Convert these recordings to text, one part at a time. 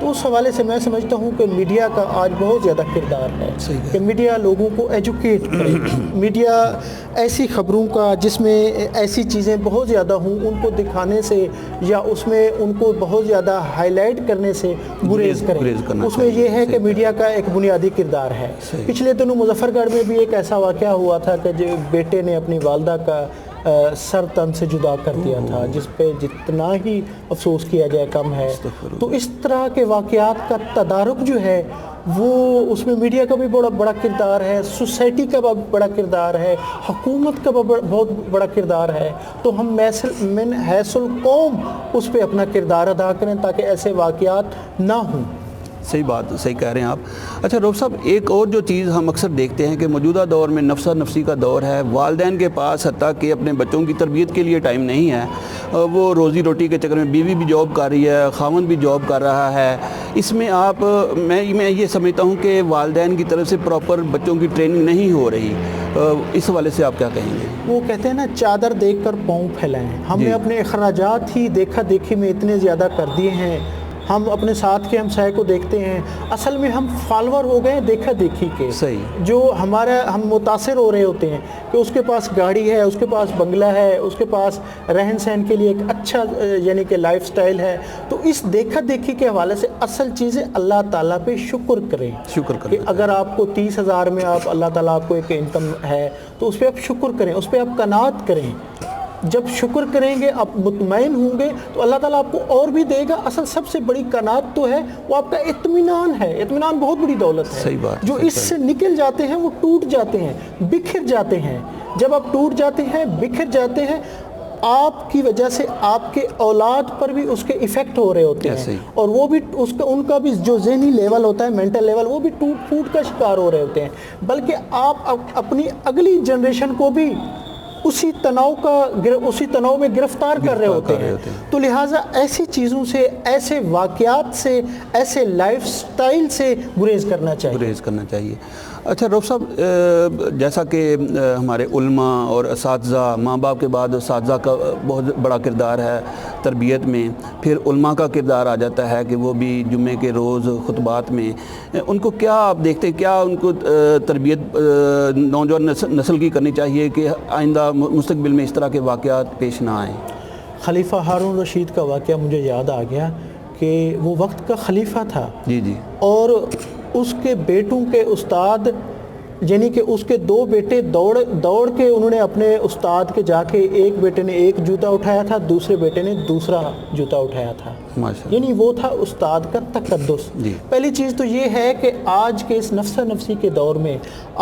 تو اس حوالے سے میں سمجھتا ہوں کہ میڈیا کا آج بہت زیادہ کردار ہے کہ میڈیا لوگوں کو ایجوکیٹ کرے. میڈیا ایسی خبروں کا جس میں ایسی چیزیں بہت زیادہ ہوں ان کو دکھانے سے یا اس میں ان کو بہت زیادہ ہائی لائٹ کرنے سے گریز کرے. اس میں یہ ہے کہ میڈیا کا ایک بنیادی کردار ہے. پچھلے دنوں مظفر گڑھ میں بھی ایک ایسا واقعہ ہوا تھا کہ جو بیٹے نے اپنی والدہ کا سر تن سے جدا کر دیا تھا, جس پہ جتنا ہی افسوس کیا جائے کم ہے. تو اس طرح کے واقعات کا تدارک جو ہے وہ اس میں میڈیا کا بھی بڑا کردار ہے, سوسائٹی کا بڑا کردار ہے, حکومت کا بہت بڑا کردار ہے. تو ہم من حیث القوم اس پہ اپنا کردار ادا کریں تاکہ ایسے واقعات نہ ہوں. صحیح بات, صحیح کہہ رہے ہیں آپ. اچھا رؤف صاحب, ایک اور جو چیز ہم اکثر دیکھتے ہیں کہ موجودہ دور میں نفسا نفسی کا دور ہے, والدین کے پاس حتیٰ کہ اپنے بچوں کی تربیت کے لیے ٹائم نہیں ہے. وہ روزی روٹی کے چکر میں بیوی بھی جاب کر رہی ہے, خاوند بھی جاب کر رہا ہے. اس میں میں یہ سمجھتا ہوں کہ والدین کی طرف سے پراپر بچوں کی ٹریننگ نہیں ہو رہی. اس حوالے سے آپ کیا کہیں گے؟ وہ کہتے ہیں نا, چادر دیکھ کر پاؤں پھیلائیں. ہم نے اپنے اخراجات ہی دیکھا دیکھی میں اتنے زیادہ کر دیے ہیں. ہم اپنے ساتھ کے ہمسائے کو دیکھتے ہیں, اصل میں ہم فالوور ہو گئے دیکھا دیکھی کے. صحیح. جو ہم متاثر ہو رہے ہوتے ہیں کہ اس کے پاس گاڑی ہے, اس کے پاس بنگلہ ہے, اس کے پاس رہن سہن کے لیے ایک اچھا یعنی کہ لائف سٹائل ہے. تو اس دیکھا دیکھی کے حوالے سے اصل چیزیں اللہ تعالیٰ پہ شکر کریں. کہ اگر آپ کو 30,000 میں آپ اللہ تعالیٰ آپ کو ایک انکم ہے تو اس پہ آپ شکر کریں, اس پہ آپ قناعت کریں. جب شکر کریں گے, آپ مطمئن ہوں گے تو اللہ تعالیٰ آپ کو اور بھی دے گا. اصل سب سے بڑی قناعت تو ہے وہ آپ کا اطمینان ہے. اطمینان بہت بڑی دولت ہے. صحیح بات. جو اس سے نکل جاتے ہیں وہ ٹوٹ جاتے ہیں, بکھر جاتے ہیں. جب آپ ٹوٹ جاتے ہیں, بکھر جاتے ہیں, آپ کی وجہ سے آپ کے اولاد پر بھی اس کے ایفیکٹ ہو رہے ہوتے ہیں, اور وہ بھی ان کا بھی جو ذہنی لیول ہوتا ہے, مینٹل لیول, وہ بھی ٹوٹ پھوٹ کا شکار ہو رہے ہوتے ہیں. بلکہ آپ اپنی اگلی جنریشن کو بھی اسی تناؤ میں گرفتار کر رہے ہوتے ہیں. تو لہٰذا ایسی چیزوں سے, ایسے واقعات سے, ایسے لائف سٹائل سے گریز کرنا چاہیے. اچھا رؤف صاحب, جیسا کہ ہمارے علماء اور اساتذہ, ماں باپ کے بعد اساتذہ کا بہت بڑا کردار ہے تربیت میں, پھر علماء کا کردار آ جاتا ہے کہ وہ بھی جمعے کے روز خطبات میں ان کو کیا آپ دیکھتے ہیں, کیا ان کو تربیت نوجوان نسل کی کرنی چاہیے کہ آئندہ مستقبل میں اس طرح کے واقعات پیش نہ آئیں؟ خلیفہ ہارون رشید کا واقعہ مجھے یاد آ گیا کہ وہ وقت کا خلیفہ تھا. جی. اور اس کے بیٹوں کے استاد, یعنی کہ اس کے 2 بیٹے دوڑ کے انہوں نے اپنے استاد کے جا کے, ایک بیٹے نے ایک جوتا اٹھایا تھا, دوسرے بیٹے نے دوسرا جوتا اٹھایا تھا. یعنی وہ تھا استاد کا تقدس. پہلی چیز تو یہ ہے کہ آج کے اس نفسا نفسی کے دور میں,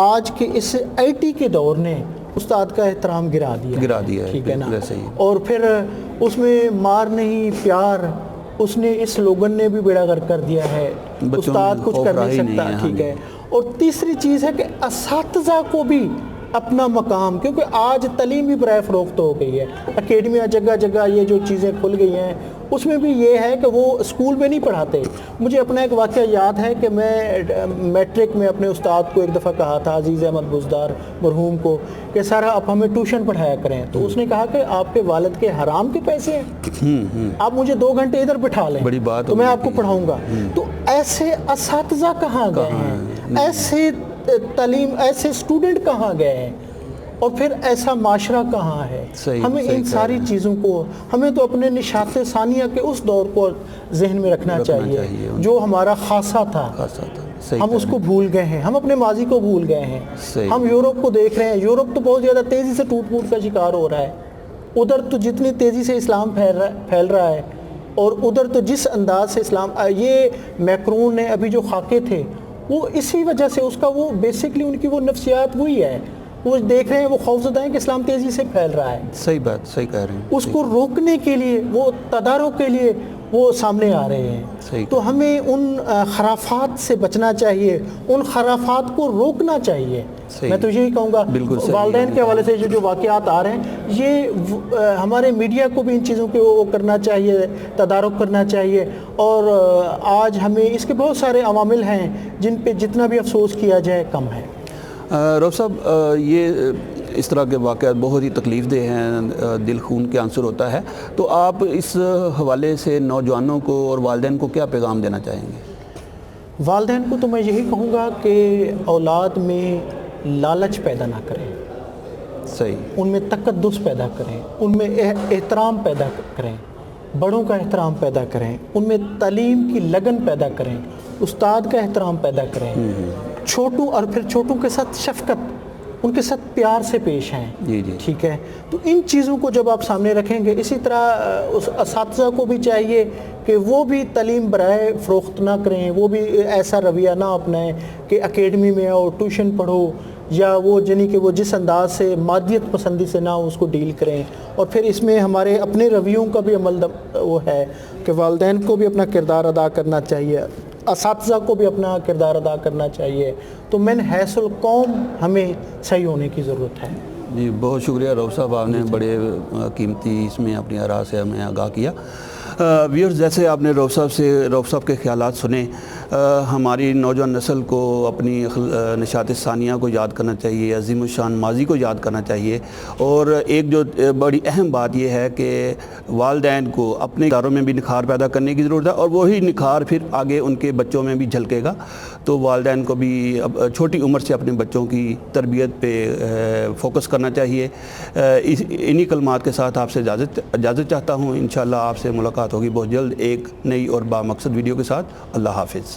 آج کے اس IT کے دور نے استاد کا احترام گرا دیا. ٹھیک ہے نا. اور پھر اس میں مار نہیں پیار, اس نے اس لوگن نے بھی بیڑا غرق کر دیا ہے. استاد کچھ کر نہیں سکتا. ٹھیک ہے. اور تیسری چیز ہے کہ اساتذہ کو بھی اپنا مقام, کیونکہ آج تعلیم بھی برائے فروخت ہو گئی ہے. اکیڈمیاں جگہ جگہ یہ جو چیزیں کھل گئی ہیں, اس میں بھی یہ ہے کہ وہ اسکول میں نہیں پڑھاتے. مجھے اپنا ایک واقعہ یاد ہے کہ میں میٹرک میں اپنے استاد کو ایک دفعہ کہا تھا, عزیز احمد بزدار مرحوم کو, کہ سر آپ ہمیں ٹیوشن پڑھایا کریں. تو اس نے کہا کہ آپ کے والد کے حرام کے پیسے ہیں, آپ مجھے 2 گھنٹے ادھر بٹھا لیں تو میں آپ کو پڑھاؤں گا. تو ایسے اساتذہ کہاں گئے ہیں, ایسے تعلیم, ایسے اسٹوڈنٹ کہاں گئے ہیں, اور پھر ایسا معاشرہ کہاں ہے؟ ہمیں ان ساری چیزوں کو, ہمیں تو اپنے نشاط ثانیہ کے اس دور کو ذہن میں رکھنا چاہیے جو ہمارا خاصہ تھا. ہم اس کو بھول گئے ہیں, ہم اپنے ماضی کو بھول گئے ہیں. ہم یورپ کو دیکھ رہے ہیں, یورپ تو بہت زیادہ تیزی سے ٹوٹ پھوٹ کا شکار ہو رہا ہے. ادھر تو جتنی تیزی سے اسلام پھیل رہا ہے, اور ادھر تو جس انداز سے اسلام, یہ میکرون نے ابھی جو خاکے تھے وہ اسی وجہ سے, اس کا وہ بیسکلی ان کی وہ نفسیات وہی ہے. وہ دیکھ رہے ہیں, وہ خوفزدہ ہیں کہ اسلام تیزی سے پھیل رہا ہے. صحیح بات, صحیح کہہ رہے ہیں. اس کو روکنے کے لیے, وہ تدارک کے لیے وہ سامنے آ رہے ہیں. تو ہمیں ان خرافات سے بچنا چاہیے, ان خرافات کو روکنا چاہیے. میں تو یہی کہوں گا, والدین کے حوالے سے جو واقعات آ رہے ہیں, یہ ہمارے میڈیا کو بھی ان چیزوں کے وہ کرنا چاہیے, تدارک کرنا چاہیے. اور آج ہمیں اس کے بہت سارے عوامل ہیں جن پہ جتنا بھی افسوس کیا جائے کم ہے. رؤف صاحب, یہ اس طرح کے واقعات بہت ہی تکلیف دہ ہیں، دل خون کے عنصر ہوتا ہے، تو آپ اس حوالے سے نوجوانوں کو اور والدین کو کیا پیغام دینا چاہیں گے؟ والدین کو تو میں یہی کہوں گا کہ اولاد میں لالچ پیدا نہ کریں، صحیح، ان میں تقدس پیدا کریں، ان میں احترام پیدا کریں، بڑوں کا احترام پیدا کریں، ان میں تعلیم کی لگن پیدا کریں، استاد کا احترام پیدا کریں، چھوٹوں اور پھر چھوٹوں کے ساتھ شفقت، ان کے ساتھ پیار سے پیش ہیں، جی جی، ٹھیک ہے۔ تو ان چیزوں کو جب آپ سامنے رکھیں گے، اسی طرح اس اساتذہ کو بھی چاہیے کہ وہ بھی تعلیم برائے فروخت نہ کریں، وہ بھی ایسا رویہ نہ اپنائیں کہ اکیڈمی میں آؤ، ٹیوشن پڑھو، یا وہ یعنی کہ وہ جس انداز سے مادیت پسندی سے نہ اس کو ڈیل کریں۔ اور پھر اس میں ہمارے اپنے رویوں کا بھی عمل وہ ہے کہ والدین کو بھی اپنا کردار ادا کرنا چاہیے، اساتذہ کو بھی اپنا کردار ادا کرنا چاہیے، تو من حیث القوم ہمیں صحیح ہونے کی ضرورت ہے۔ جی بہت شکریہ رؤف صاحب، آپ نے بڑے قیمتی اس میں اپنی آراء سے ہمیں آگاہ کیا۔ ویورز، جیسے آپ نے رؤف صاحب کے خیالات سنے، ہماری نوجوان نسل کو اپنی نشاط ثانیہ کو یاد کرنا چاہیے، عظیم الشان ماضی کو یاد کرنا چاہیے، اور ایک جو بڑی اہم بات یہ ہے کہ والدین کو اپنے اداروں میں بھی نکھار پیدا کرنے کی ضرورت ہے، اور وہی نکھار پھر آگے ان کے بچوں میں بھی جھلکے گا۔ تو والدین کو بھی چھوٹی عمر سے اپنے بچوں کی تربیت پہ فوکس کرنا چاہیے۔ انہی کلمات کے ساتھ آپ سے اجازت چاہتا ہوں۔ انشاءاللہ آپ سے ملاقات ہوگی بہت جلد ایک نئی اور بامقصد ویڈیو کے ساتھ۔ اللہ حافظ۔